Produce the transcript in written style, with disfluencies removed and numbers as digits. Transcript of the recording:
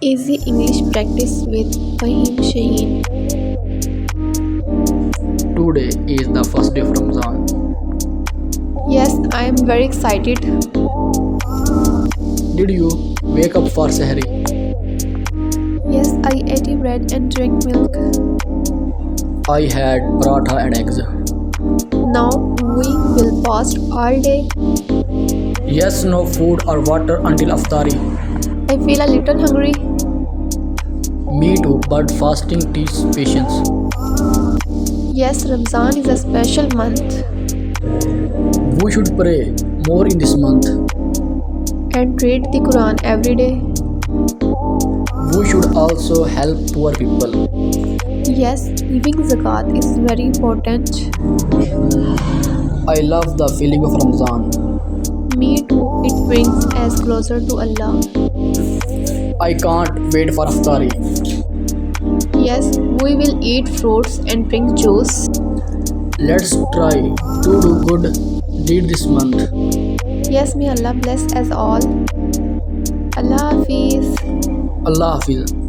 Easy English practice with FaheemShaheen. Today is the first day of Ramadan. Yes, I am very excited. Did you wake up for Sehri? Yes, I ate bread and drank milk. I had paratha and eggs. Now we will fast all day. Yes, no food or water until Aftari. I feel a little hungry. Me too, but fasting teaches patience. Yes, Ramzan is a special month We should pray more in this month. and read the Quran every day. We should also help poor people. Yes, giving zakat is very important. I love the feeling of Ramadan. Me too, it brings us closer to Allah. I can't wait for Aftari. Yes, we will eat fruits and drink juice. Let's try to do good deed this month. Yes, may Allah bless us all. Allah Hafiz. Allah Hafiz.